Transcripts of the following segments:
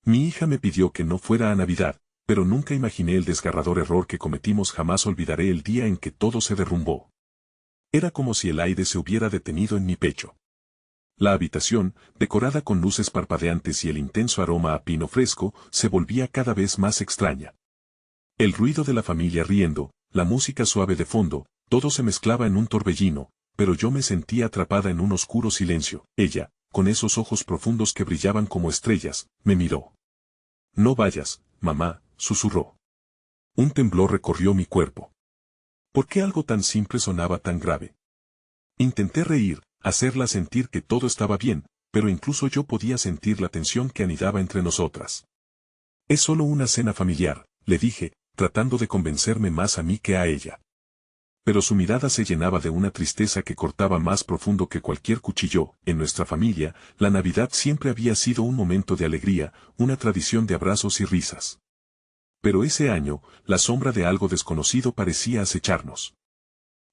Mi hija me pidió que no fuera a Navidad, pero nunca imaginé el desgarrador error que cometimos. Jamás olvidaré el día en que todo se derrumbó. Era como si el aire se hubiera detenido en mi pecho. La habitación, decorada con luces parpadeantes y el intenso aroma a pino fresco, se volvía cada vez más extraña. El ruido de la familia riendo, la música suave de fondo, todo se mezclaba en un torbellino, pero yo me sentía atrapada en un oscuro silencio. Ella, con esos ojos profundos que brillaban como estrellas, me miró. «No vayas, mamá», susurró. Un temblor recorrió mi cuerpo. ¿Por qué algo tan simple sonaba tan grave? Intenté reír, hacerla sentir que todo estaba bien, pero incluso yo podía sentir la tensión que anidaba entre nosotras. «Es solo una cena familiar», le dije, tratando de convencerme más a mí que a ella. Pero su mirada se llenaba de una tristeza que cortaba más profundo que cualquier cuchillo. En nuestra familia, la Navidad siempre había sido un momento de alegría, una tradición de abrazos y risas. Pero ese año, la sombra de algo desconocido parecía acecharnos.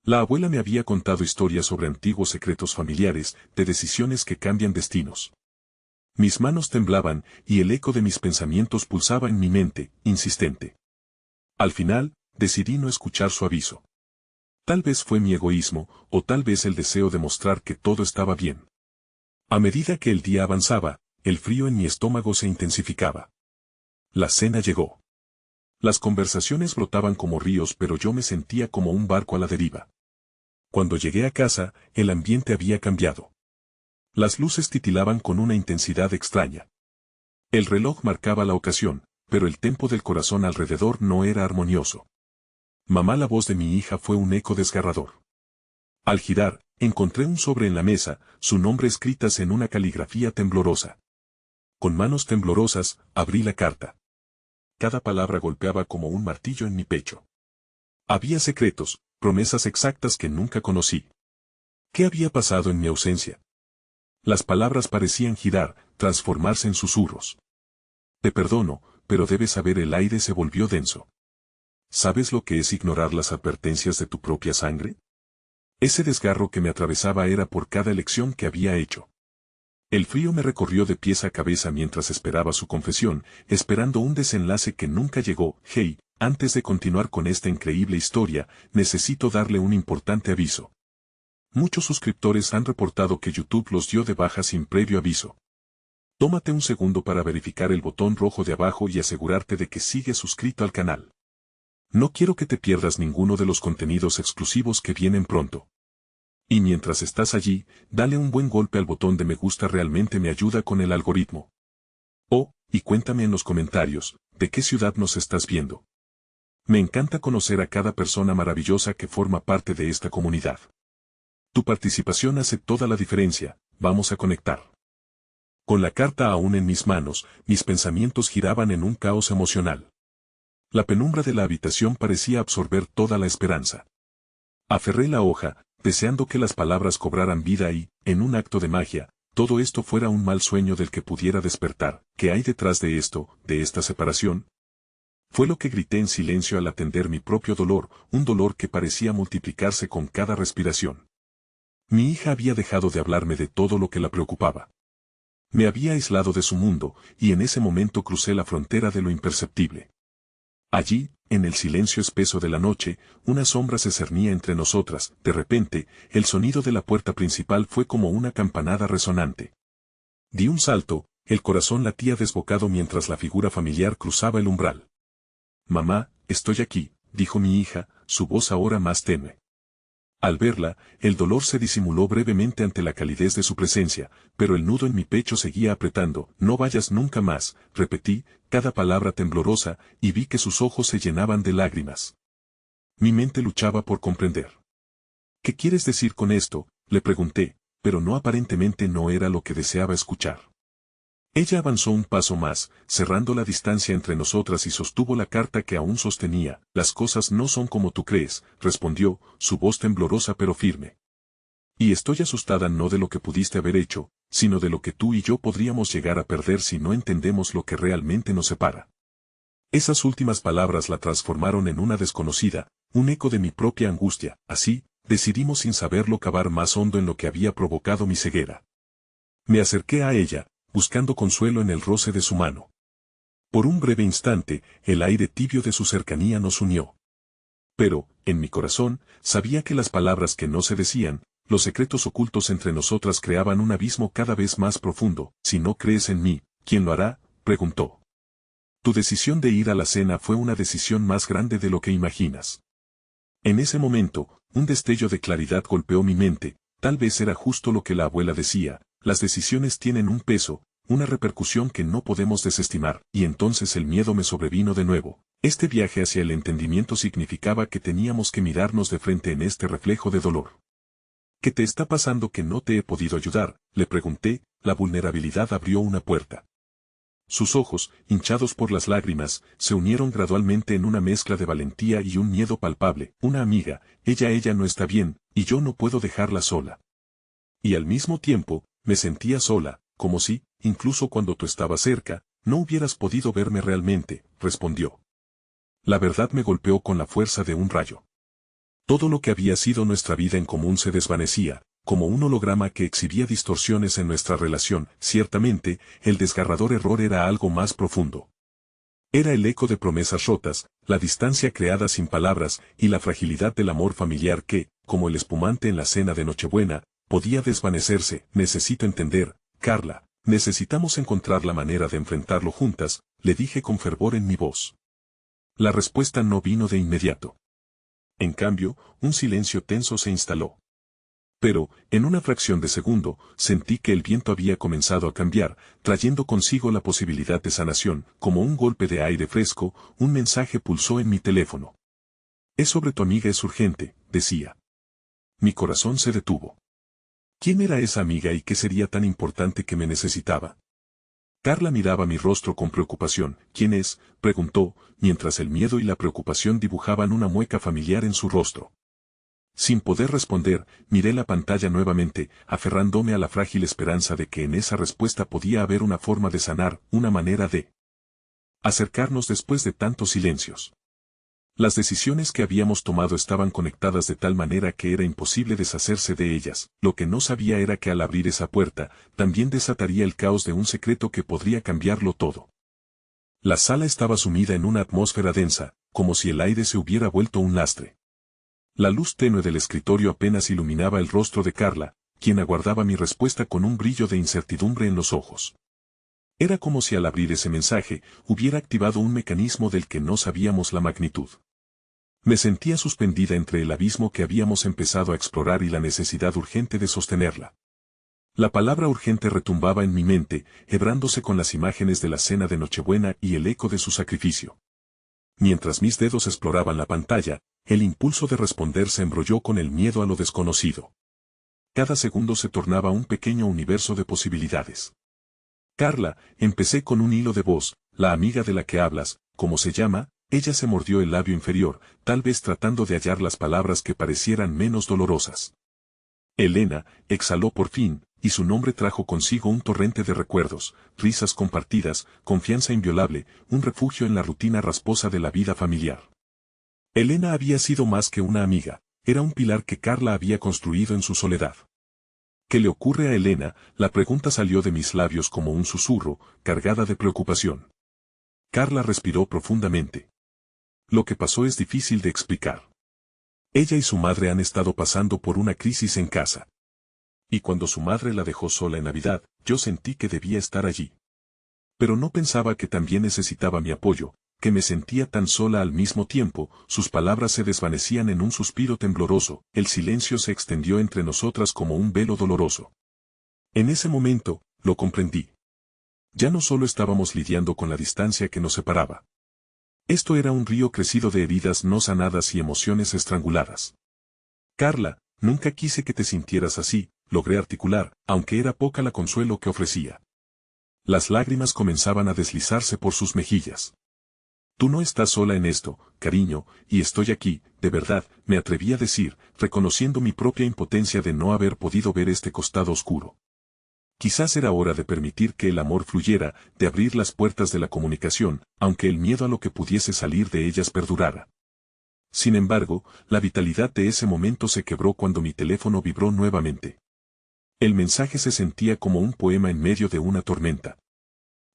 La abuela me había contado historias sobre antiguos secretos familiares, de decisiones que cambian destinos. Mis manos temblaban, y el eco de mis pensamientos pulsaba en mi mente, insistente. Al final, decidí no escuchar su aviso. Tal vez fue mi egoísmo, o tal vez el deseo de mostrar que todo estaba bien. A medida que el día avanzaba, el frío en mi estómago se intensificaba. La cena llegó. Las conversaciones brotaban como ríos, pero yo me sentía como un barco a la deriva. Cuando llegué a casa, el ambiente había cambiado. Las luces titilaban con una intensidad extraña. El reloj marcaba la ocasión, pero el tempo del corazón alrededor no era armonioso. Mamá, la voz de mi hija fue un eco desgarrador. Al girar, encontré un sobre en la mesa, su nombre escritas en una caligrafía temblorosa. Con manos temblorosas, abrí la carta. Cada palabra golpeaba como un martillo en mi pecho. Había secretos, promesas exactas que nunca conocí. ¿Qué había pasado en mi ausencia? Las palabras parecían girar, transformarse en susurros. Te perdono, pero debes saber. El aire se volvió denso. ¿Sabes lo que es ignorar las advertencias de tu propia sangre? Ese desgarro que me atravesaba era por cada elección que había hecho. El frío me recorrió de pies a cabeza mientras esperaba su confesión, esperando un desenlace que nunca llegó. Hey, antes de continuar con esta increíble historia, necesito darle un importante aviso. Muchos suscriptores han reportado que YouTube los dio de baja sin previo aviso. Tómate un segundo para verificar el botón rojo de abajo y asegurarte de que sigues suscrito al canal. No quiero que te pierdas ninguno de los contenidos exclusivos que vienen pronto. Y mientras estás allí, dale un buen golpe al botón de me gusta, realmente me ayuda con el algoritmo. Oh, y cuéntame en los comentarios, ¿de qué ciudad nos estás viendo? Me encanta conocer a cada persona maravillosa que forma parte de esta comunidad. Tu participación hace toda la diferencia. Vamos a conectar. Con la carta aún en mis manos, mis pensamientos giraban en un caos emocional. La penumbra de la habitación parecía absorber toda la esperanza. Aferré la hoja, deseando que las palabras cobraran vida y, en un acto de magia, todo esto fuera un mal sueño del que pudiera despertar. ¿Qué hay detrás de esto, de esta separación? Fue lo que grité en silencio al atender mi propio dolor, un dolor que parecía multiplicarse con cada respiración. Mi hija había dejado de hablarme de todo lo que la preocupaba. Me había aislado de su mundo, y en ese momento crucé la frontera de lo imperceptible. Allí, en el silencio espeso de la noche, una sombra se cernía entre nosotras. De repente, el sonido de la puerta principal fue como una campanada resonante. Di un salto, el corazón latía desbocado mientras la figura familiar cruzaba el umbral. «Mamá, estoy aquí», dijo mi hija, su voz ahora más tenue. Al verla, el dolor se disimuló brevemente ante la calidez de su presencia, pero el nudo en mi pecho seguía apretando. «No vayas nunca más», repetí, cada palabra temblorosa, y vi que sus ojos se llenaban de lágrimas. Mi mente luchaba por comprender. «¿Qué quieres decir con esto?», le pregunté, pero no, aparentemente no era lo que deseaba escuchar. Ella avanzó un paso más, cerrando la distancia entre nosotras y sostuvo la carta que aún sostenía. «Las cosas no son como tú crees», respondió, su voz temblorosa pero firme. «Y estoy asustada no de lo que pudiste haber hecho, sino de lo que tú y yo podríamos llegar a perder si no entendemos lo que realmente nos separa». Esas últimas palabras la transformaron en una desconocida, un eco de mi propia angustia. Así, decidimos sin saberlo cavar más hondo en lo que había provocado mi ceguera. Me acerqué a ella, buscando consuelo en el roce de su mano. Por un breve instante, el aire tibio de su cercanía nos unió. Pero, en mi corazón, sabía que las palabras que no se decían, los secretos ocultos entre nosotras creaban un abismo cada vez más profundo. Si no crees en mí, ¿quién lo hará?, preguntó. Tu decisión de ir a la cena fue una decisión más grande de lo que imaginas. En ese momento, un destello de claridad golpeó mi mente. Tal vez era justo lo que la abuela decía, las decisiones tienen un peso, una repercusión que no podemos desestimar, y entonces el miedo me sobrevino de nuevo. Este viaje hacia el entendimiento significaba que teníamos que mirarnos de frente en este reflejo de dolor. ¿Qué te está pasando que no te he podido ayudar?, le pregunté. La vulnerabilidad abrió una puerta. Sus ojos, hinchados por las lágrimas, se unieron gradualmente en una mezcla de valentía y un miedo palpable. Una amiga, ella no está bien, y yo no puedo dejarla sola. Y al mismo tiempo, me sentía sola, como si, incluso cuando tú estabas cerca, no hubieras podido verme realmente, respondió. La verdad me golpeó con la fuerza de un rayo. Todo lo que había sido nuestra vida en común se desvanecía, como un holograma que exhibía distorsiones en nuestra relación. Ciertamente, el desgarrador error era algo más profundo. Era el eco de promesas rotas, la distancia creada sin palabras y la fragilidad del amor familiar que, como el espumante en la cena de Nochebuena, podía desvanecerse. Necesito entender, Carla, necesitamos encontrar la manera de enfrentarlo juntas, le dije con fervor en mi voz. La respuesta no vino de inmediato. En cambio, un silencio tenso se instaló. Pero, en una fracción de segundo, sentí que el viento había comenzado a cambiar, trayendo consigo la posibilidad de sanación. Como un golpe de aire fresco, un mensaje pulsó en mi teléfono. Es sobre tu amiga, es urgente, decía. Mi corazón se detuvo. ¿Quién era esa amiga y qué sería tan importante que me necesitaba? Carla miraba mi rostro con preocupación. ¿Quién es?, preguntó, mientras el miedo y la preocupación dibujaban una mueca familiar en su rostro. Sin poder responder, miré la pantalla nuevamente, aferrándome a la frágil esperanza de que en esa respuesta podía haber una forma de sanar, una manera de acercarnos después de tantos silencios. Las decisiones que habíamos tomado estaban conectadas de tal manera que era imposible deshacerse de ellas. Lo que no sabía era que al abrir esa puerta, también desataría el caos de un secreto que podría cambiarlo todo. La sala estaba sumida en una atmósfera densa, como si el aire se hubiera vuelto un lastre. La luz tenue del escritorio apenas iluminaba el rostro de Carla, quien aguardaba mi respuesta con un brillo de incertidumbre en los ojos. Era como si al abrir ese mensaje, hubiera activado un mecanismo del que no sabíamos la magnitud. Me sentía suspendida entre el abismo que habíamos empezado a explorar y la necesidad urgente de sostenerla. La palabra urgente retumbaba en mi mente, hebrándose con las imágenes de la cena de Nochebuena y el eco de su sacrificio. Mientras mis dedos exploraban la pantalla, el impulso de responder se embrolló con el miedo a lo desconocido. Cada segundo se tornaba un pequeño universo de posibilidades. Carla, empecé con un hilo de voz, la amiga de la que hablas, ¿cómo se llama? Ella se mordió el labio inferior, tal vez tratando de hallar las palabras que parecieran menos dolorosas. Elena, exhaló por fin, y su nombre trajo consigo un torrente de recuerdos, risas compartidas, confianza inviolable, un refugio en la rutina rasposa de la vida familiar. Elena había sido más que una amiga, era un pilar que Carla había construido en su soledad. ¿Qué le ocurre a Elena? La pregunta salió de mis labios como un susurro, cargada de preocupación. Carla respiró profundamente. Lo que pasó es difícil de explicar. Ella y su madre han estado pasando por una crisis en casa. Y cuando su madre la dejó sola en Navidad, yo sentí que debía estar allí. Pero no pensaba que también necesitaba mi apoyo, que me sentía tan sola al mismo tiempo. Sus palabras se desvanecían en un suspiro tembloroso, el silencio se extendió entre nosotras como un velo doloroso. En ese momento, lo comprendí. Ya no solo estábamos lidiando con la distancia que nos separaba. Esto era un río crecido de heridas no sanadas y emociones estranguladas. Carla, nunca quise que te sintieras así, logré articular, aunque era poca la consuelo que ofrecía. Las lágrimas comenzaban a deslizarse por sus mejillas. Tú no estás sola en esto, cariño, y estoy aquí, de verdad, me atreví a decir, reconociendo mi propia impotencia de no haber podido ver este costado oscuro. Quizás era hora de permitir que el amor fluyera, de abrir las puertas de la comunicación, aunque el miedo a lo que pudiese salir de ellas perdurara. Sin embargo, la vitalidad de ese momento se quebró cuando mi teléfono vibró nuevamente. El mensaje se sentía como un poema en medio de una tormenta.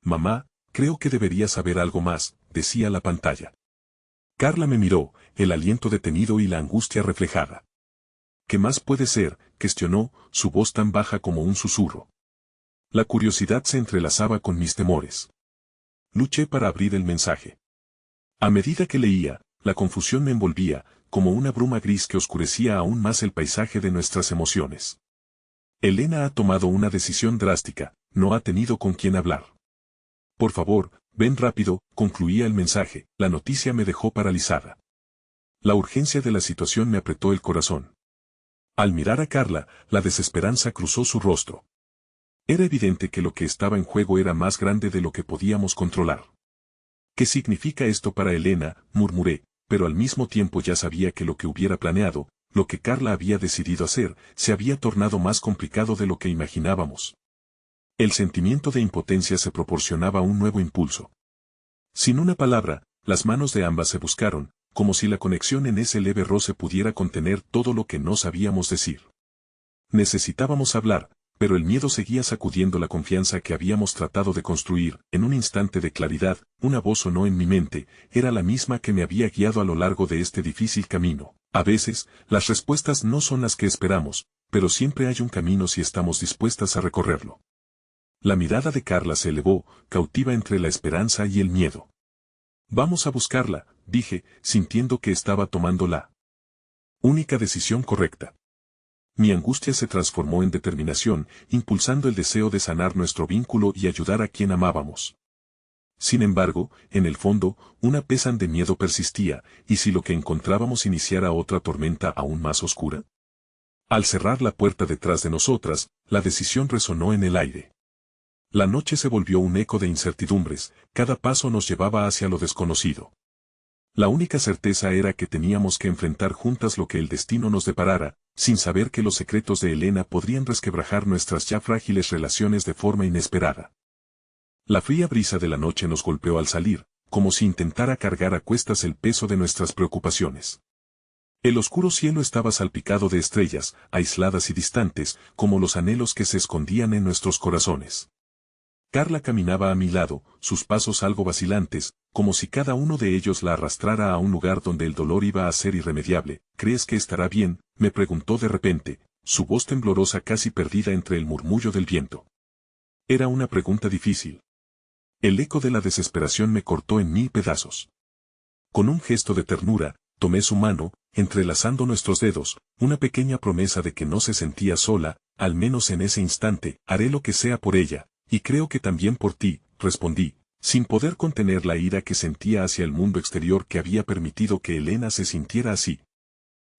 Mamá, creo que debería saber algo más, decía la pantalla. Carla me miró, el aliento detenido y la angustia reflejada. ¿Qué más puede ser?, cuestionó, su voz tan baja como un susurro. La curiosidad se entrelazaba con mis temores. Luché para abrir el mensaje. A medida que leía, la confusión me envolvía, como una bruma gris que oscurecía aún más el paisaje de nuestras emociones. Elena ha tomado una decisión drástica, no ha tenido con quién hablar. Por favor, ven rápido, concluía el mensaje, la noticia me dejó paralizada. La urgencia de la situación me apretó el corazón. Al mirar a Carla, la desesperanza cruzó su rostro. Era evidente que lo que estaba en juego era más grande de lo que podíamos controlar. ¿Qué significa esto para Elena?, murmuré, pero al mismo tiempo ya sabía que lo que hubiera planeado, lo que Carla había decidido hacer, se había tornado más complicado de lo que imaginábamos. El sentimiento de impotencia se proporcionaba un nuevo impulso. Sin una palabra, las manos de ambas se buscaron, como si la conexión en ese leve roce pudiera contener todo lo que no sabíamos decir. Necesitábamos hablar, pero el miedo seguía sacudiendo la confianza que habíamos tratado de construir. En un instante de claridad, una voz sonó en mi mente, era la misma que me había guiado a lo largo de este difícil camino. A veces, las respuestas no son las que esperamos, pero siempre hay un camino si estamos dispuestas a recorrerlo. La mirada de Carla se elevó, cautiva entre la esperanza y el miedo. Vamos a buscarla, dije, sintiendo que estaba tomando la única decisión correcta. Mi angustia se transformó en determinación, impulsando el deseo de sanar nuestro vínculo y ayudar a quien amábamos. Sin embargo, en el fondo, una pesan de miedo persistía, ¿y si lo que encontrábamos iniciara otra tormenta aún más oscura? Al cerrar la puerta detrás de nosotras, la decisión resonó en el aire. La noche se volvió un eco de incertidumbres, cada paso nos llevaba hacia lo desconocido. La única certeza era que teníamos que enfrentar juntas lo que el destino nos deparara, sin saber que los secretos de Elena podrían resquebrajar nuestras ya frágiles relaciones de forma inesperada. La fría brisa de la noche nos golpeó al salir, como si intentara cargar a cuestas el peso de nuestras preocupaciones. El oscuro cielo estaba salpicado de estrellas, aisladas y distantes, como los anhelos que se escondían en nuestros corazones. Carla caminaba a mi lado, sus pasos algo vacilantes, como si cada uno de ellos la arrastrara a un lugar donde el dolor iba a ser irremediable. ¿Crees que estará bien?, me preguntó de repente, su voz temblorosa casi perdida entre el murmullo del viento. Era una pregunta difícil. El eco de la desesperación me cortó en 1000 pedazos. Con un gesto de ternura, tomé su mano, entrelazando nuestros dedos, una pequeña promesa de que no se sentía sola, al menos en ese instante. Haré lo que sea por ella. Y creo que también por ti, respondí, sin poder contener la ira que sentía hacia el mundo exterior que había permitido que Elena se sintiera así.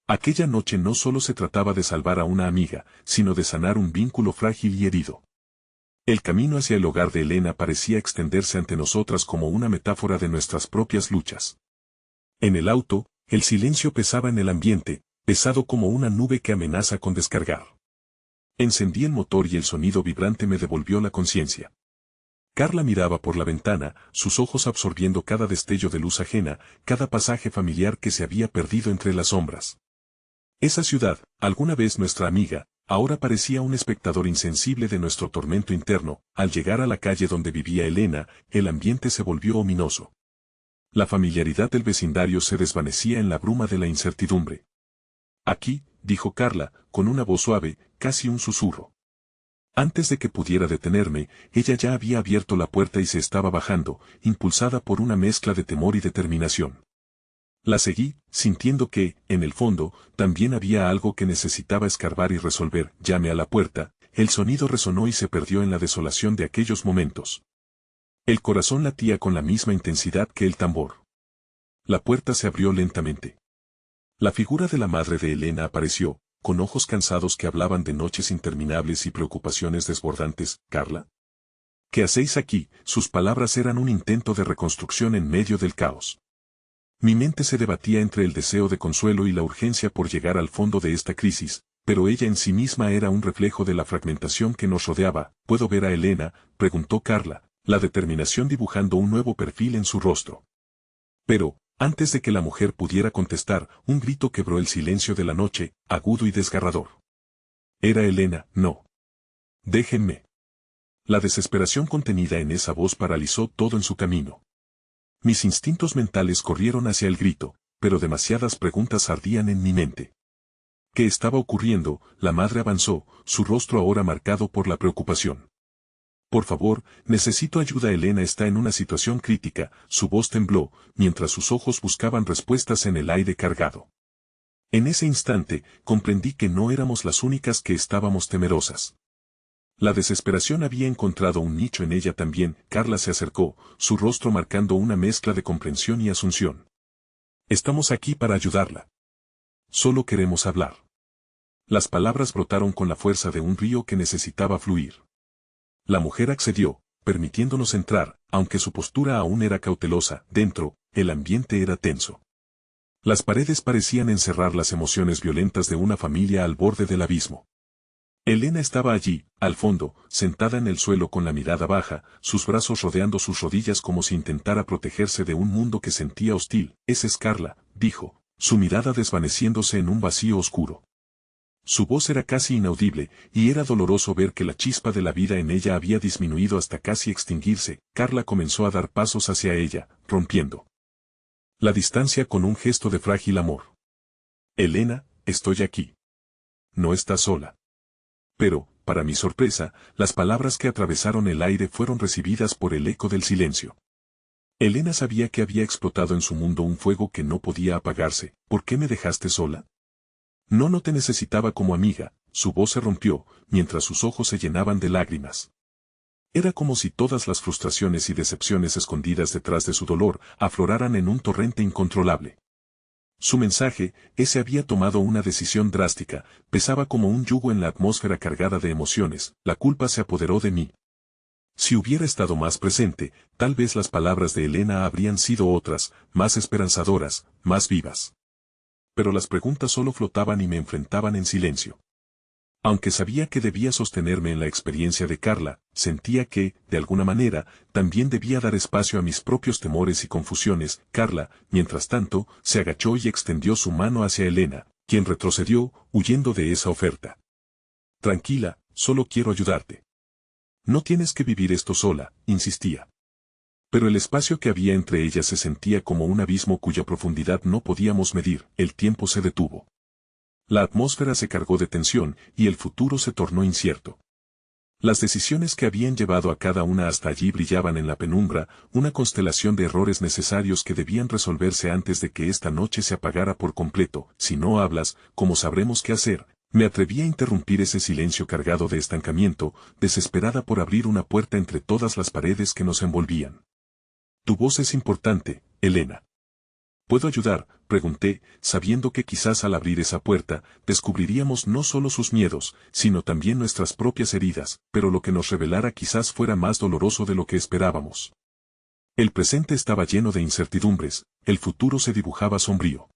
Aquella noche no solo se trataba de salvar a una amiga, sino de sanar un vínculo frágil y herido. El camino hacia el hogar de Elena parecía extenderse ante nosotras como una metáfora de nuestras propias luchas. En el auto, el silencio pesaba en el ambiente, pesado como una nube que amenaza con descargar. Encendí el motor y el sonido vibrante me devolvió la conciencia. Carla miraba por la ventana, sus ojos absorbiendo cada destello de luz ajena, cada pasaje familiar que se había perdido entre las sombras. Esa ciudad, alguna vez nuestra amiga, ahora parecía un espectador insensible de nuestro tormento interno. Al llegar a la calle donde vivía Elena, el ambiente se volvió ominoso. La familiaridad del vecindario se desvanecía en la bruma de la incertidumbre. Aquí, dijo Carla, con una voz suave, casi un susurro. Antes de que pudiera detenerme, ella ya había abierto la puerta y se estaba bajando, impulsada por una mezcla de temor y determinación. La seguí, sintiendo que, en el fondo, también había algo que necesitaba escarbar y resolver. Llamé a la puerta, el sonido resonó y se perdió en la desolación de aquellos momentos. El corazón latía con la misma intensidad que el tambor. La puerta se abrió lentamente. La figura de la madre de Elena apareció, con ojos cansados que hablaban de noches interminables y preocupaciones desbordantes. ¿Carla? ¿Qué hacéis aquí? Sus palabras eran un intento de reconstrucción en medio del caos. Mi mente se debatía entre el deseo de consuelo y la urgencia por llegar al fondo de esta crisis, pero ella en sí misma era un reflejo de la fragmentación que nos rodeaba. ¿Puedo ver a Elena?, preguntó Carla, la determinación dibujando un nuevo perfil en su rostro. Pero, antes de que la mujer pudiera contestar, un grito quebró el silencio de la noche, agudo y desgarrador. Era Elena. No. Déjenme. La desesperación contenida en esa voz paralizó todo en su camino. Mis instintos mentales corrieron hacia el grito, pero demasiadas preguntas ardían en mi mente. ¿Qué estaba ocurriendo? La madre avanzó, su rostro ahora marcado por la preocupación. Por favor, necesito ayuda. Elena está en una situación crítica, su voz tembló, mientras sus ojos buscaban respuestas en el aire cargado. En ese instante, comprendí que no éramos las únicas que estábamos temerosas. La desesperación había encontrado un nicho en ella también. Carla se acercó, su rostro marcando una mezcla de comprensión y asunción. Estamos aquí para ayudarla. Solo queremos hablar. Las palabras brotaron con la fuerza de un río que necesitaba fluir. La mujer accedió, permitiéndonos entrar, aunque su postura aún era cautelosa. Dentro, el ambiente era tenso. Las paredes parecían encerrar las emociones violentas de una familia al borde del abismo. Elena estaba allí, al fondo, sentada en el suelo con la mirada baja, sus brazos rodeando sus rodillas como si intentara protegerse de un mundo que sentía hostil. «Esa es Carla», dijo, su mirada desvaneciéndose en un vacío oscuro. Su voz era casi inaudible, y era doloroso ver que la chispa de la vida en ella había disminuido hasta casi extinguirse. Carla comenzó a dar pasos hacia ella, rompiendo la distancia con un gesto de frágil amor. «Elena, estoy aquí. No estás sola». Pero, para mi sorpresa, las palabras que atravesaron el aire fueron recibidas por el eco del silencio. Elena sabía que había explotado en su mundo un fuego que no podía apagarse. «¿Por qué me dejaste sola?» No te necesitaba como amiga», su voz se rompió, mientras sus ojos se llenaban de lágrimas. Era como si todas las frustraciones y decepciones escondidas detrás de su dolor afloraran en un torrente incontrolable. Su mensaje, ese había tomado una decisión drástica, pesaba como un yugo en la atmósfera cargada de emociones. La culpa se apoderó de mí. Si hubiera estado más presente, tal vez las palabras de Elena habrían sido otras, más esperanzadoras, más vivas. Pero las preguntas solo flotaban y me enfrentaban en silencio. Aunque sabía que debía sostenerme en la experiencia de Carla, sentía que, de alguna manera, también debía dar espacio a mis propios temores y confusiones. Carla, mientras tanto, se agachó y extendió su mano hacia Elena, quien retrocedió, huyendo de esa oferta. «Tranquila, solo quiero ayudarte. No tienes que vivir esto sola», insistía. Pero el espacio que había entre ellas se sentía como un abismo cuya profundidad no podíamos medir. El tiempo se detuvo. La atmósfera se cargó de tensión, y el futuro se tornó incierto. Las decisiones que habían llevado a cada una hasta allí brillaban en la penumbra, una constelación de errores necesarios que debían resolverse antes de que esta noche se apagara por completo. «Si no hablas, ¿cómo sabremos qué hacer?», me atreví a interrumpir ese silencio cargado de estancamiento, desesperada por abrir una puerta entre todas las paredes que nos envolvían. «Tu voz es importante, Elena». «¿Puedo ayudar?», pregunté, sabiendo que quizás al abrir esa puerta, descubriríamos no solo sus miedos, sino también nuestras propias heridas, pero lo que nos revelara quizás fuera más doloroso de lo que esperábamos. El presente estaba lleno de incertidumbres, el futuro se dibujaba sombrío.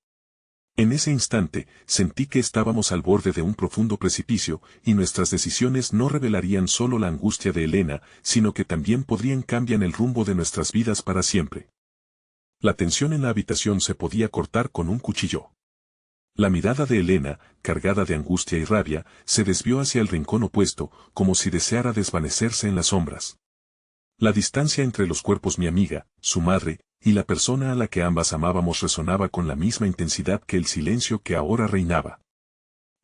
En ese instante, sentí que estábamos al borde de un profundo precipicio, y nuestras decisiones no revelarían solo la angustia de Elena, sino que también podrían cambiar el rumbo de nuestras vidas para siempre. La tensión en la habitación se podía cortar con un cuchillo. La mirada de Elena, cargada de angustia y rabia, se desvió hacia el rincón opuesto, como si deseara desvanecerse en las sombras. La distancia entre los cuerpos, mi amiga, su madre, y la persona a la que ambas amábamos resonaba con la misma intensidad que el silencio que ahora reinaba.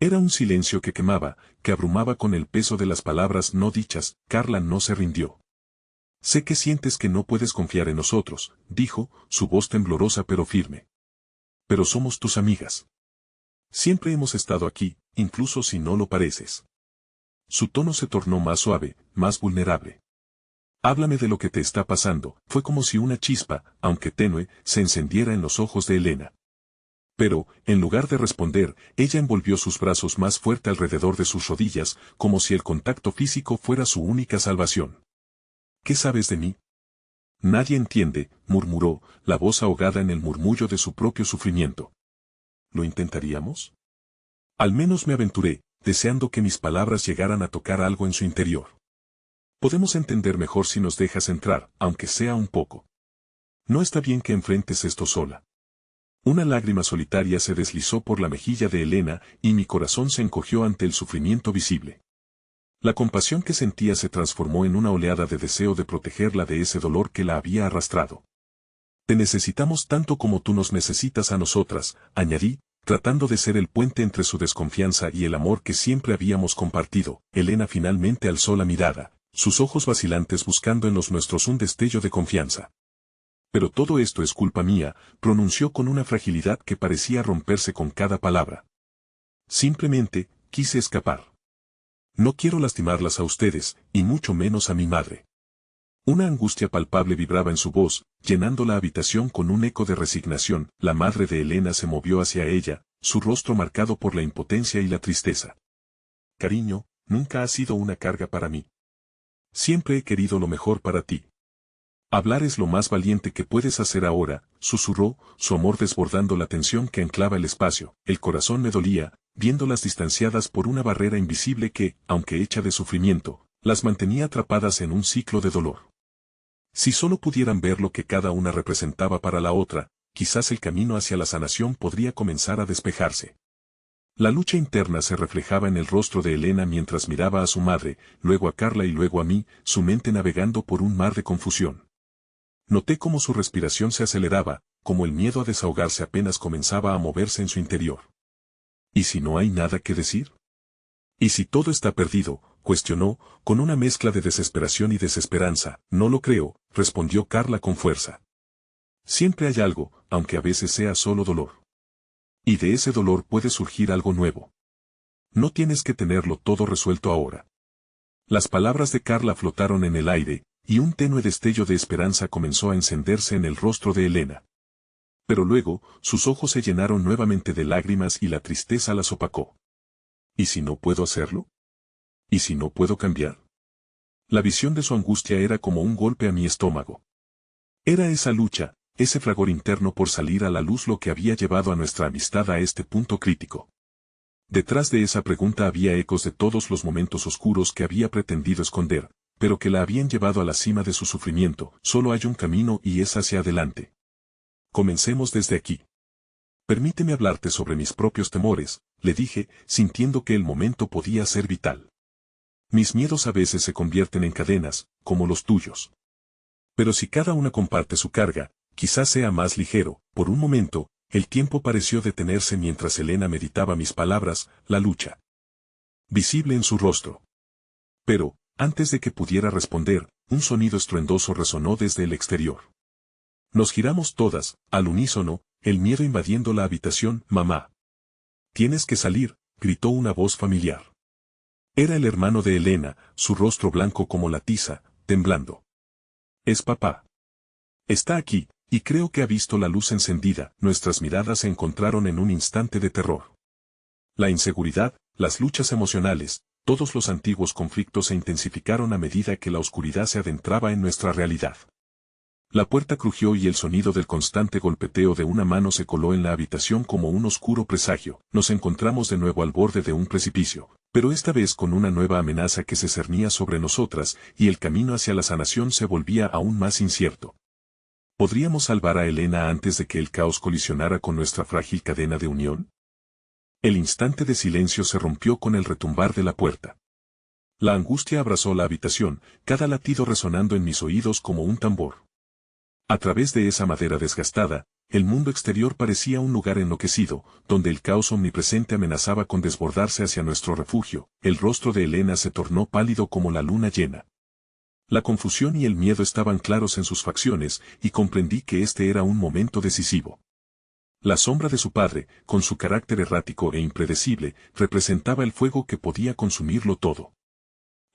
Era un silencio que quemaba, que abrumaba con el peso de las palabras no dichas. Carla no se rindió. «Sé que sientes que no puedes confiar en nosotros», dijo, su voz temblorosa pero firme. «Pero somos tus amigas. Siempre hemos estado aquí, incluso si no lo pareces». Su tono se tornó más suave, más vulnerable. «Háblame de lo que te está pasando». Fue como si una chispa, aunque tenue, se encendiera en los ojos de Elena. Pero, en lugar de responder, ella envolvió sus brazos más fuerte alrededor de sus rodillas, como si el contacto físico fuera su única salvación. «¿Qué sabes de mí?». «Nadie entiende», murmuró, la voz ahogada en el murmullo de su propio sufrimiento. «¿Lo intentaríamos?». Al menos me aventuré, deseando que mis palabras llegaran a tocar algo en su interior. «Podemos entender mejor si nos dejas entrar, aunque sea un poco. No está bien que enfrentes esto sola». Una lágrima solitaria se deslizó por la mejilla de Elena, y mi corazón se encogió ante el sufrimiento visible. La compasión que sentía se transformó en una oleada de deseo de protegerla de ese dolor que la había arrastrado. Te necesitamos tanto como tú nos necesitas a nosotras, añadí, tratando de ser el puente entre su desconfianza y el amor que siempre habíamos compartido. Elena finalmente alzó la mirada, sus ojos vacilantes buscando en los nuestros un destello de confianza. Pero todo esto es culpa mía, pronunció con una fragilidad que parecía romperse con cada palabra. Simplemente, quise escapar. No quiero lastimarlas a ustedes, y mucho menos a mi madre. Una angustia palpable vibraba en su voz, llenando la habitación con un eco de resignación. La madre de Elena se movió hacia ella, su rostro marcado por la impotencia y la tristeza. Cariño, nunca has sido una carga para mí. Siempre he querido lo mejor para ti. Hablar es lo más valiente que puedes hacer ahora, susurró, su amor desbordando la tensión que anclaba el espacio. El corazón me dolía, viéndolas distanciadas por una barrera invisible que, aunque hecha de sufrimiento, las mantenía atrapadas en un ciclo de dolor. Si solo pudieran ver lo que cada una representaba para la otra, quizás el camino hacia la sanación podría comenzar a despejarse. La lucha interna se reflejaba en el rostro de Elena mientras miraba a su madre, luego a Carla y luego a mí, su mente navegando por un mar de confusión. Noté cómo su respiración se aceleraba, como el miedo a desahogarse apenas comenzaba a moverse en su interior. ¿Y si no hay nada que decir? ¿Y si todo está perdido?, cuestionó, con una mezcla de desesperación y desesperanza. No lo creo, respondió Carla con fuerza. Siempre hay algo, aunque a veces sea solo dolor. Y de ese dolor puede surgir algo nuevo. No tienes que tenerlo todo resuelto ahora. Las palabras de Carla flotaron en el aire, y un tenue destello de esperanza comenzó a encenderse en el rostro de Elena. Pero luego, sus ojos se llenaron nuevamente de lágrimas y la tristeza las opacó. ¿Y si no puedo hacerlo? ¿Y si no puedo cambiar? La visión de su angustia era como un golpe a mi estómago. Era esa lucha, ese fragor interno por salir a la luz lo que había llevado a nuestra amistad a este punto crítico. Detrás de esa pregunta había ecos de todos los momentos oscuros que había pretendido esconder, pero que la habían llevado a la cima de su sufrimiento. Solo hay un camino y es hacia adelante. Comencemos desde aquí. Permíteme hablarte sobre mis propios temores, le dije, sintiendo que el momento podía ser vital. Mis miedos a veces se convierten en cadenas, como los tuyos. Pero si cada una comparte su carga, quizás sea más ligero. Por un momento, el tiempo pareció detenerse mientras Elena meditaba mis palabras, la lucha visible en su rostro. Pero, antes de que pudiera responder, un sonido estruendoso resonó desde el exterior. Nos giramos todas, al unísono, el miedo invadiendo la habitación. Mamá. Tienes que salir, gritó una voz familiar. Era el hermano de Elena, su rostro blanco como la tiza, temblando. Es papá. Está aquí, y creo que ha visto la luz encendida. Nuestras miradas se encontraron en un instante de terror. La inseguridad, las luchas emocionales, todos los antiguos conflictos se intensificaron a medida que la oscuridad se adentraba en nuestra realidad. La puerta crujió y el sonido del constante golpeteo de una mano se coló en la habitación como un oscuro presagio. Nos encontramos de nuevo al borde de un precipicio, pero esta vez con una nueva amenaza que se cernía sobre nosotras, y el camino hacia la sanación se volvía aún más incierto. ¿Podríamos salvar a Elena antes de que el caos colisionara con nuestra frágil cadena de unión? El instante de silencio se rompió con el retumbar de la puerta. La angustia abrazó la habitación, cada latido resonando en mis oídos como un tambor. A través de esa madera desgastada, el mundo exterior parecía un lugar enloquecido, donde el caos omnipresente amenazaba con desbordarse hacia nuestro refugio. El rostro de Elena se tornó pálido como la luna llena. La confusión y el miedo estaban claros en sus facciones, y comprendí que este era un momento decisivo. La sombra de su padre, con su carácter errático e impredecible, representaba el fuego que podía consumirlo todo.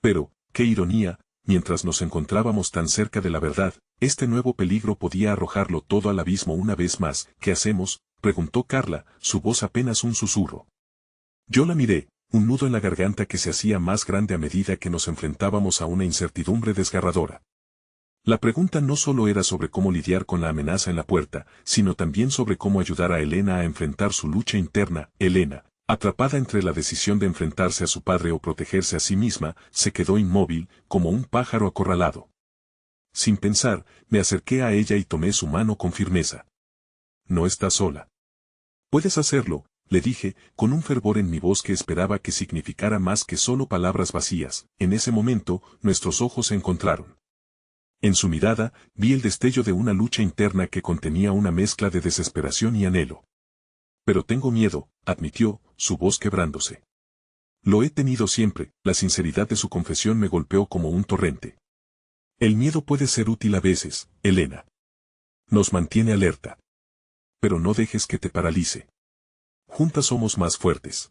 Pero, qué ironía, mientras nos encontrábamos tan cerca de la verdad, este nuevo peligro podía arrojarlo todo al abismo una vez más. ¿Qué hacemos?, preguntó Carla, su voz apenas un susurro. Yo la miré, un nudo en la garganta que se hacía más grande a medida que nos enfrentábamos a una incertidumbre desgarradora. La pregunta no solo era sobre cómo lidiar con la amenaza en la puerta, sino también sobre cómo ayudar a Elena a enfrentar su lucha interna. Elena, atrapada entre la decisión de enfrentarse a su padre o protegerse a sí misma, se quedó inmóvil, como un pájaro acorralado. Sin pensar, me acerqué a ella y tomé su mano con firmeza. No estás sola. Puedes hacerlo, le dije, con un fervor en mi voz que esperaba que significara más que solo palabras vacías. En ese momento, nuestros ojos se encontraron. En su mirada, vi el destello de una lucha interna que contenía una mezcla de desesperación y anhelo. Pero tengo miedo, admitió, su voz quebrándose. Lo he tenido siempre, la sinceridad de su confesión me golpeó como un torrente. El miedo puede ser útil a veces, Elena. Nos mantiene alerta. Pero no dejes que te paralice. Juntas somos más fuertes.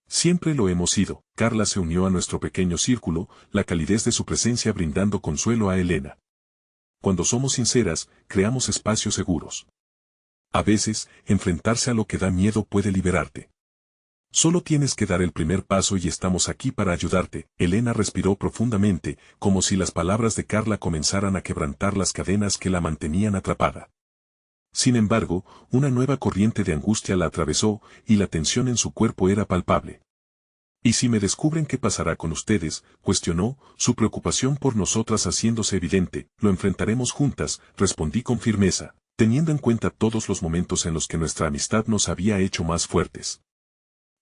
Siempre lo hemos sido. Carla se unió a nuestro pequeño círculo, la calidez de su presencia brindando consuelo a Elena. Cuando somos sinceras, creamos espacios seguros. A veces, enfrentarse a lo que da miedo puede liberarte. Solo tienes que dar el primer paso y estamos aquí para ayudarte. Elena respiró profundamente, como si las palabras de Carla comenzaran a quebrantar las cadenas que la mantenían atrapada. Sin embargo, una nueva corriente de angustia la atravesó, y la tensión en su cuerpo era palpable. ¿Y si me descubren qué pasará con ustedes?, cuestionó, su preocupación por nosotras haciéndose evidente. Lo enfrentaremos juntas, respondí con firmeza, teniendo en cuenta todos los momentos en los que nuestra amistad nos había hecho más fuertes.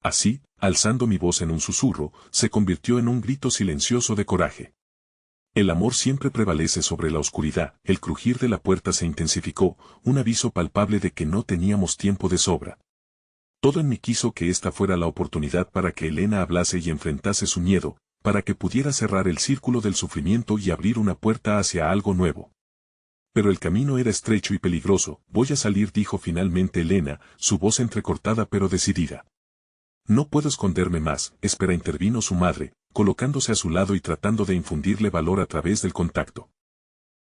Así, alzando mi voz en un susurro, se convirtió en un grito silencioso de coraje. El amor siempre prevalece sobre la oscuridad. El crujir de la puerta se intensificó, un aviso palpable de que no teníamos tiempo de sobra. Todo en mí quiso que esta fuera la oportunidad para que Elena hablase y enfrentase su miedo, para que pudiera cerrar el círculo del sufrimiento y abrir una puerta hacia algo nuevo. Pero el camino era estrecho y peligroso. Voy a salir, dijo finalmente Elena, su voz entrecortada pero decidida. No puedo esconderme más. Espera, intervino su madre, colocándose a su lado y tratando de infundirle valor a través del contacto.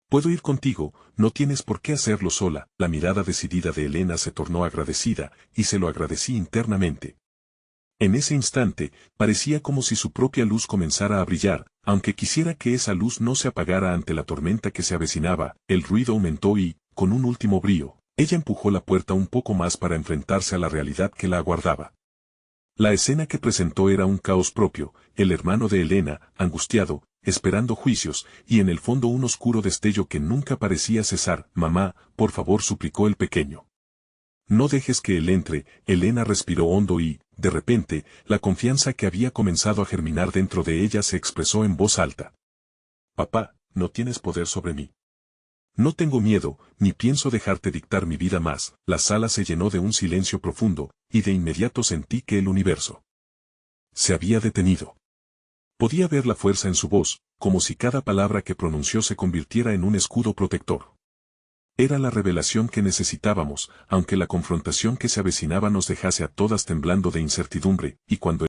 Puedo ir contigo, no tienes por qué hacerlo sola. La mirada decidida de Elena se tornó agradecida, y se lo agradecí internamente. En ese instante, parecía como si su propia luz comenzara a brillar, aunque quisiera que esa luz no se apagara ante la tormenta que se avecinaba. El ruido aumentó y, con un último brío, ella empujó la puerta un poco más para enfrentarse a la realidad que la aguardaba. La escena que presentó era un caos propio, el hermano de Elena, angustiado, esperando juicios, y en el fondo un oscuro destello que nunca parecía cesar. Mamá, por favor, suplicó el pequeño. No dejes que él entre. Elena respiró hondo y, de repente, la confianza que había comenzado a germinar dentro de ella se expresó en voz alta. Papá, no tienes poder sobre mí. No tengo miedo, ni pienso dejarte dictar mi vida más. La sala se llenó de un silencio profundo, y de inmediato sentí que el universo se había detenido. Podía ver la fuerza en su voz, como si cada palabra que pronunció se convirtiera en un escudo protector. Era la revelación que necesitábamos, aunque la confrontación que se avecinaba nos dejase a todas temblando de incertidumbre, y cuando